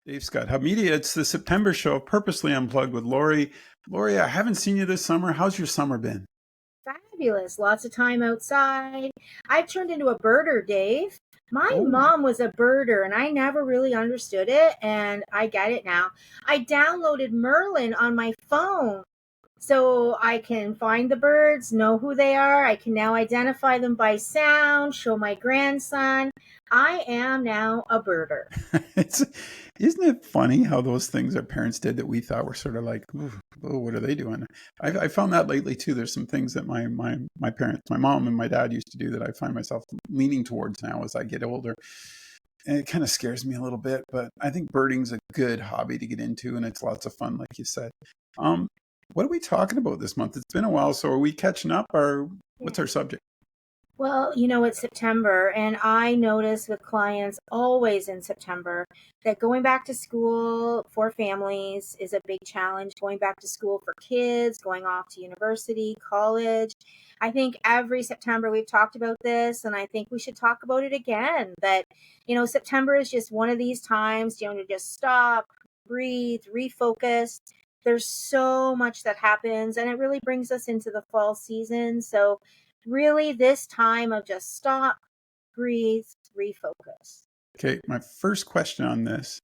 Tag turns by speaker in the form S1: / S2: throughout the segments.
S1: Dave Scott, Hub Media. It's the September show, Purposely Unplugged with Lori. Lori, I haven't seen you this summer. How's your summer been?
S2: Fabulous. Lots of time outside. I've turned into a birder, Dave. My
S1: Oh,
S2: mom was a birder and I never really understood it, and I get it now. I downloaded Merlin on my phone so I can find the birds, know who they are. I can now identify them by sound, show my grandson. I am now a birder.
S1: it's isn't it funny how those things our parents did that we thought were sort of like, "Ooh, oh, what are they doing?" I found that lately too. There's some things that my parents, my mom and my dad used to do that I find myself leaning towards now as I get older. And it kind of scares me a little bit, but I think birding's a good hobby to get into, and it's lots of fun, like you said. Um, what are we talking about this month? It's been a while, so are we catching up, or what's
S2: Yeah.
S1: our subject?
S2: Well, it's September, and I notice with clients always in September that going back to school for families is a big challenge. Going back to school for kids, going off to university, college. I think every September we've talked about this, and I think we should talk about it again. That, September is just one of these times, to just stop, breathe, refocus. There's so much that happens, and it really brings us into the fall season. So, really, this time of just stop, breathe, refocus.
S1: Okay, my first question on this: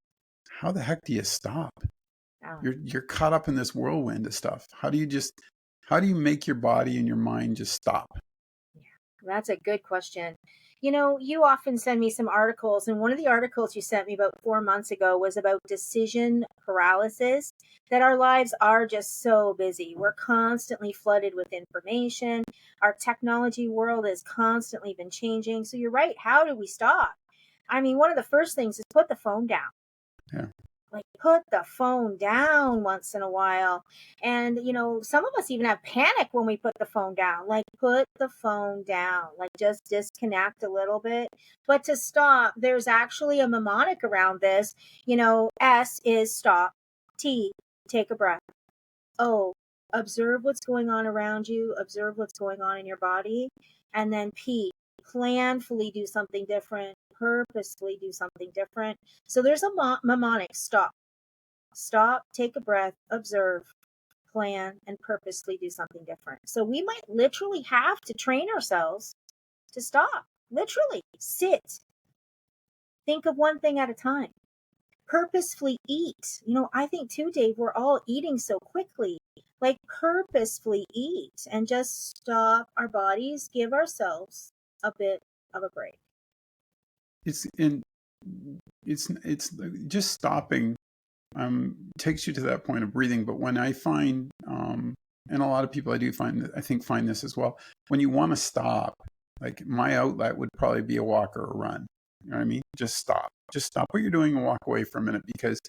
S1: how the heck do you stop?
S2: Oh,
S1: You're caught up in this whirlwind of stuff. How do you make your body and your mind just stop?
S2: yeah, that's a good question. You often send me some articles, and one of the articles you sent me about 4 months ago was about decision paralysis. That our lives are just so busy. We're constantly flooded with information. Our technology world has constantly been changing. So you're right. How do we stop? I mean, one of the first things is put the phone down.
S1: Yeah.
S2: Like, put the phone down once in a while. And some of us even have panic when we put the phone down. Like, put the phone down, like, just disconnect a little bit. But to stop, there's actually a mnemonic around this. S is stop. T, take a breath. O, observe what's going on around you, observe what's going on in your body. And then P, planfully do something different, purposefully do something different. So there's a mnemonic: stop, stop, take a breath, observe, plan, and purposely do something different. So we might literally have to train ourselves to stop. Literally sit, think of one thing at a time. Purposefully eat. I think too, Dave, we're all eating so quickly. Like, purposefully eat and just stop our bodies, give ourselves a bit of a break.
S1: It's in it's just stopping takes you to that point of breathing. But when I find and a lot of people I think find this as well, when you want to stop, like my outlet would probably be a walk or a run. You know what I mean? Just stop. Just stop what you're doing and walk away for a minute, because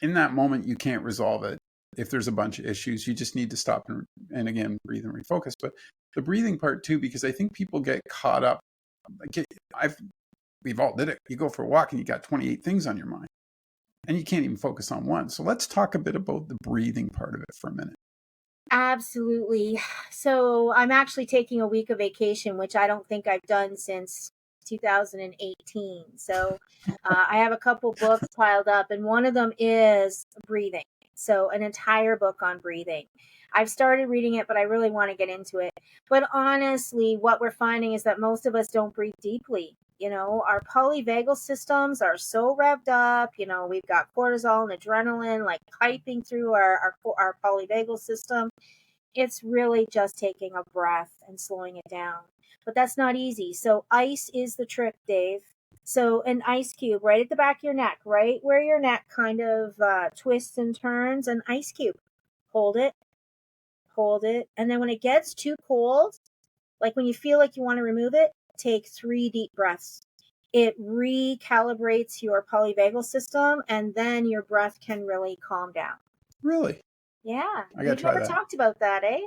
S1: in that moment you can't resolve it. If there's a bunch of issues, you just need to stop and again breathe and refocus. But the breathing part too, because I think people get caught up. Like I've we've all did it. You go for a walk and you got 28 things on your mind, and you can't even focus on one. So let's talk a bit about the breathing part of it for a minute.
S2: Absolutely. So I'm actually taking a week of vacation, which I don't think I've done since 2018. So I have a couple books piled up, and one of them is breathing. So, an entire book on breathing. I've started reading it, but I really want to get into it. But honestly, what we're finding is that most of us don't breathe deeply. Our polyvagal systems are so revved up. We've got cortisol and adrenaline like piping through our polyvagal system. It's really just taking a breath and slowing it down. But that's not easy. So ice is the trick, Dave. So an ice cube right at the back of your neck, right where your neck kind of twists and turns, an ice cube. Hold it, hold it. And then when it gets too cold, like when you feel like you want to remove it, take 3 deep breaths. It recalibrates your polyvagal system, and then your breath can really calm down.
S1: Really,
S2: Yeah,
S1: I gotta
S2: we've
S1: try
S2: never
S1: that.
S2: talked about that, eh?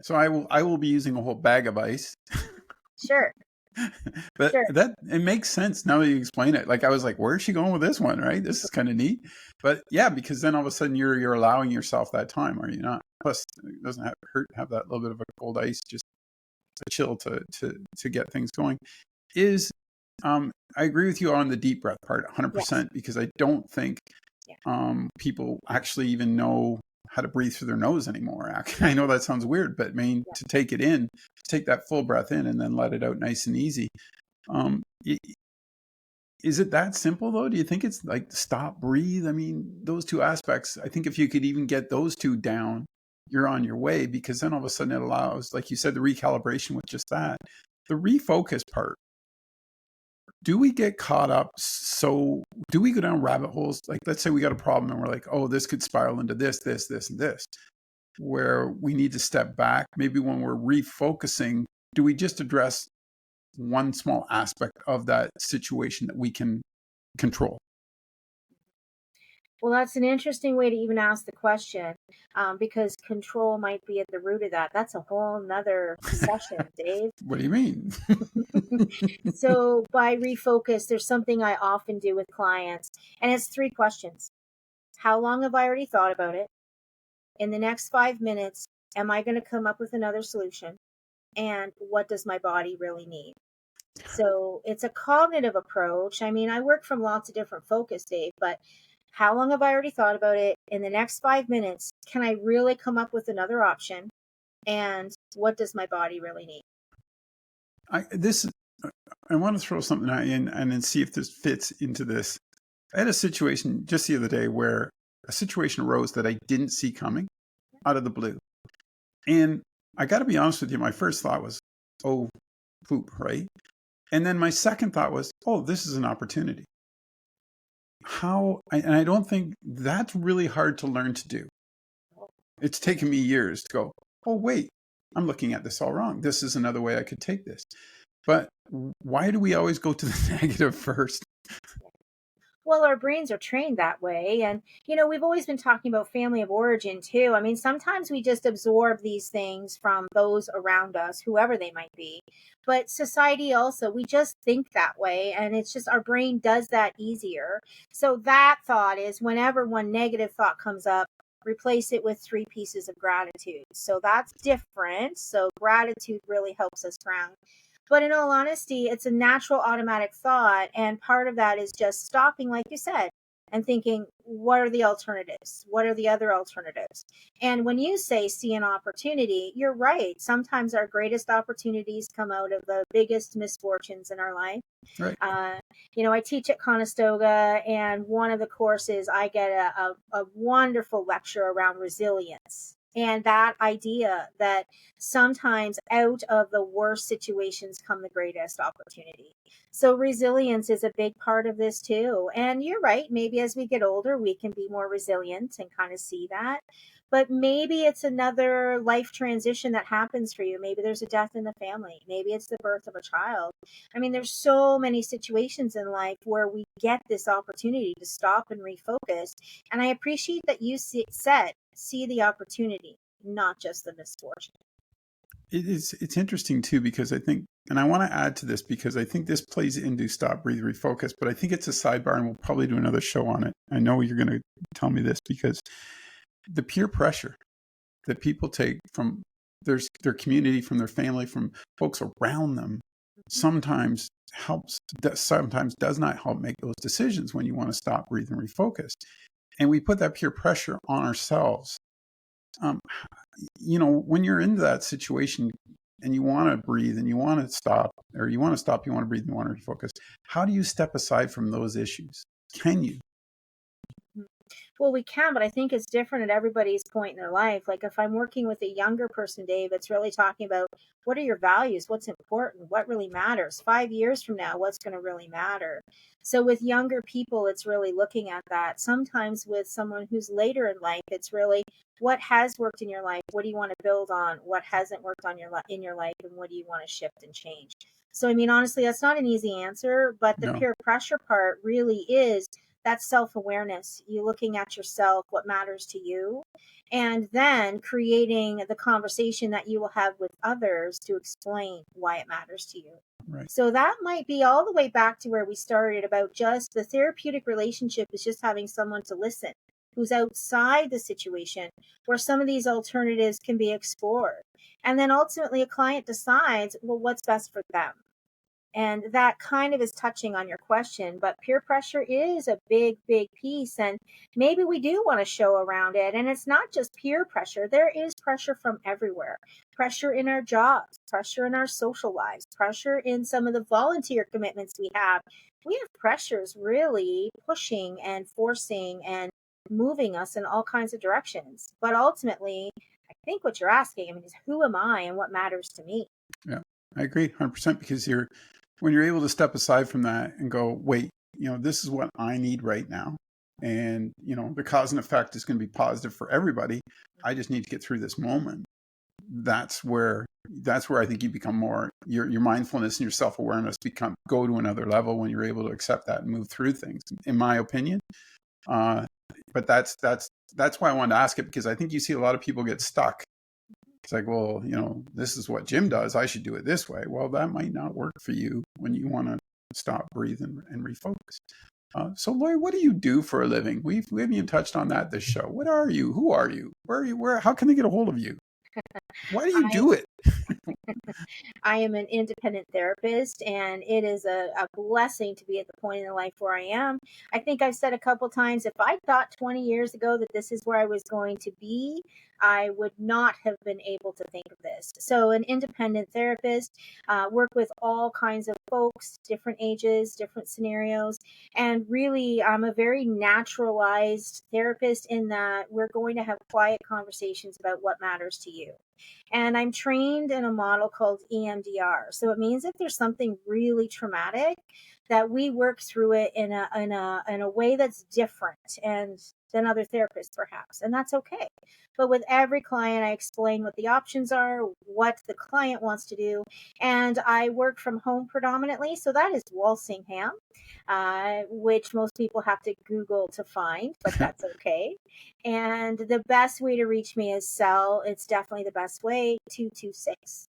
S1: So I will be using a whole bag of ice.
S2: Sure,
S1: But
S2: sure.
S1: that it makes sense now that you explain it. Like I was like, where's she going with this one? Right? This is kind of neat. But yeah, because then all of a sudden you're allowing yourself that time, are you not? Plus, it doesn't hurt to have that little bit of a cold ice just to chill to get things going. Is I agree with you on the deep breath part
S2: Yes.
S1: 100%, because I don't think People actually even know how to breathe through their nose anymore. I know that sounds weird, but I mean, to take it in, take that full breath in and then let it out nice and easy. Is it that simple though? Do you think it's like stop, breathe? I mean, those two aspects, I think if you could even get those two down, you're on your way, because then all of a sudden it allows, like you said, the recalibration with just that. The refocus part, do we get caught up? So do we go down rabbit holes? Like, let's say we got a problem and we're like, oh, this could spiral into this, this, this, and this, where we need to step back. Maybe when we're refocusing, do we just address one small aspect of that situation that we can control?
S2: Well, that's an interesting way to even ask the question, because control might be at the root of that. That's a whole nother session, Dave.
S1: What do you mean?
S2: So by refocus, there's something I often do with clients, and it's 3 questions. How long have I already thought about it? In the next 5 minutes, am I going to come up with another solution? And what does my body really need? So it's a cognitive approach. I mean, I work from lots of different focus, Dave, but how long have I already thought about it? In the next 5 minutes, can I really come up with another option? And what does my body really need?
S1: I want to throw something in and then see if this fits into this. I had a situation just the other day where a situation arose that I didn't see coming out of the blue. And I got to be honest with you, my first thought was, oh, poop, right? And then my second thought was, oh, this is an opportunity. And I don't think that's really hard to learn to do. It's taken me years to go, oh, wait, I'm looking at this all wrong. This is another way I could take this. But why do we always go to the negative first?
S2: Well, our brains are trained that way. And, we've always been talking about family of origin too. I mean, sometimes we just absorb these things from those around us, whoever they might be. But society also, we just think that way. And it's just our brain does that easier. So that thought is whenever one negative thought comes up, replace it with 3 pieces of gratitude. So that's different. So gratitude really helps us ground. But in all honesty, it's a natural automatic thought. And part of that is just stopping, like you said, and thinking, what are the alternatives? What are the other alternatives? And when you say see an opportunity, you're right. Sometimes our greatest opportunities come out of the biggest misfortunes in our life.
S1: Right.
S2: I teach at Conestoga, and one of the courses I get a wonderful lecture around resilience. And that idea that sometimes out of the worst situations come the greatest opportunity. So resilience is a big part of this too. And you're right, maybe as we get older, we can be more resilient and kind of see that. But maybe it's another life transition that happens for you. Maybe there's a death in the family. Maybe it's the birth of a child. I mean, there's so many situations in life where we get this opportunity to stop and refocus. And I appreciate that you said, see the opportunity, not just the misfortune.
S1: It's interesting too, because I think, and I want to add to this because I think this plays into stop, breathe, refocus, but I think it's a sidebar and we'll probably do another show on it. I know you're going to tell me this, because the peer pressure that people take from their community, from their family, from folks around them, sometimes helps, sometimes does not help make those decisions when you want to stop, breathe, and refocus. And we put that peer pressure on ourselves. When you're into that situation and you want to breathe and you want to stop, or you want to stop, you want to breathe, and you want to refocus, how do you step aside from those issues? Can you?
S2: Well, we can, but I think it's different at everybody's point in their life. Like if I'm working with a younger person, Dave, it's really talking about what are your values? What's important? What really matters? 5 years from now, what's going to really matter? So with younger people, it's really looking at that. Sometimes with someone who's later in life, it's really what has worked in your life? What do you want to build on? What hasn't worked on in your life? And what do you want to shift and change? So, I mean, honestly, that's not an easy answer, but the peer pressure part really is that self-awareness. You looking at yourself, what matters to you, and then creating the conversation that you will have with others to explain why it matters to you.
S1: Right.
S2: So that might be all the way back to where we started about just the therapeutic relationship is just having someone to listen who's outside the situation, where some of these alternatives can be explored. And then ultimately a client decides, well, what's best for them. And that kind of is touching on your question, but peer pressure is a big, big piece. And maybe we do want to show around it. And it's not just peer pressure, there is pressure from everywhere. Pressure in our jobs, pressure in our social lives, pressure in some of the volunteer commitments we have. We have pressures really pushing and forcing and moving us in all kinds of directions. But ultimately, I think what you're asking, I mean, is who am I and what matters to me?
S1: Yeah, I agree 100% because when you're able to step aside from that and go, wait, this is what I need right now. And, the cause and effect is going to be positive for everybody. I just need to get through this moment. That's where I think you become more, your mindfulness and your self-awareness go to another level when you're able to accept that and move through things, in my opinion. But that's why I wanted to ask it, because I think you see a lot of people get stuck. It's like, well, this is what Jim does, I should do it this way. Well, that might not work for you when you want to stop, breathe, and refocus. So, Lori, what do you do for a living? We haven't even touched on that this show. What are you? Who are you? Where are you? How can they get a hold of you? Why do you do it?
S2: I am an independent therapist, and it is a blessing to be at the point in the life where I am. I think I've said a couple times, if I thought 20 years ago that this is where I was going to be, I would not have been able to think of this. So, an independent therapist, work with all kinds of folks, different ages, different scenarios. And really, I'm a very naturalized therapist in that we're going to have quiet conversations about what matters to you. And I'm trained in a model called EMDR. So it means if there's something really traumatic, that we work through it in a way that's different and than other therapists perhaps, and that's okay. But with every client, I explain what the options are, what the client wants to do, and I work from home predominantly. So that is Walsingham, which most people have to Google to find, but that's okay. And the best way to reach me is cell. It's definitely the best way, 226-934-7425.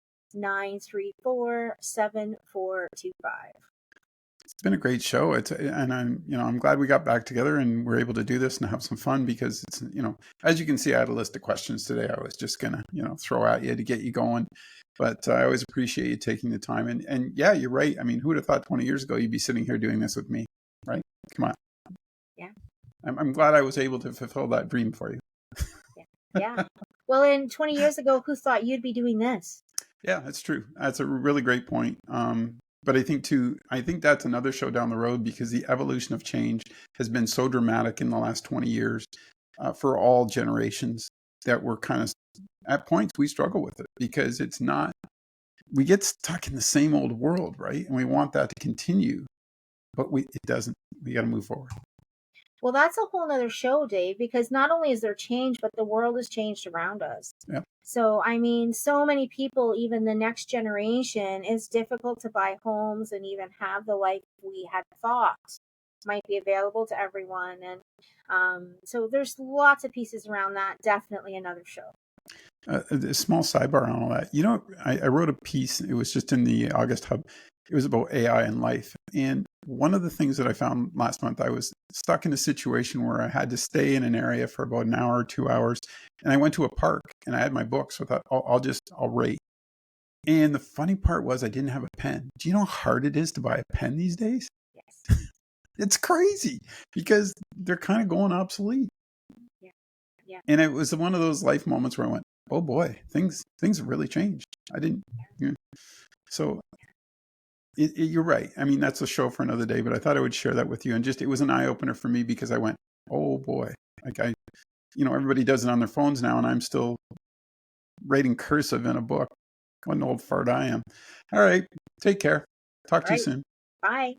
S1: It's been a great show. And I'm glad we got back together and we're able to do this and have some fun, because it's, as you can see, I had a list of questions today I was just gonna, throw at you to get you going. But I always appreciate you taking the time. And yeah, you're right. I mean, who would have thought 20 years ago you'd be sitting here doing this with me, right? Come on.
S2: Yeah.
S1: I'm glad I was able to fulfill that dream for you.
S2: Yeah. Well, in 20 years ago, who thought you'd be doing this?
S1: Yeah, that's true. That's a really great point. But I think that's another show down the road, because the evolution of change has been so dramatic in the last 20 years for all generations, that we're kind of, at points, we struggle with it, because we get stuck in the same old world, right? And we want that to continue, but it doesn't. We got to move forward.
S2: Well, that's a whole nother show, Dave, because not only is there change, but the world has changed around us.
S1: Yeah.
S2: So, I mean, so many people, even the next generation, it's difficult to buy homes and even have the life we had thought might be available to everyone. And so there's lots of pieces around that. Definitely another show.
S1: A small sidebar on all that. I wrote a piece. It was just in the August Hub. It was about AI and life. And one of the things that I found last month, I was stuck in a situation where I had to stay in an area for about an hour or 2 hours. And I went to a park and I had my book. So I thought, I'll write. And the funny part was I didn't have a pen. Do you know how hard it is to buy a pen these days?
S2: Yes.
S1: It's crazy, because they're kind of going obsolete.
S2: Yeah. Yeah.
S1: And it was one of those life moments where I went, oh boy, things have really changed. I didn't. So you're right. I mean, that's a show for another day, but I thought I would share that with you. And it was an eye opener for me, because I went, oh boy, like everybody does it on their phones now, and I'm still writing cursive in a book. What an old fart I am. All right. Take care. Talk to you soon.
S2: Bye.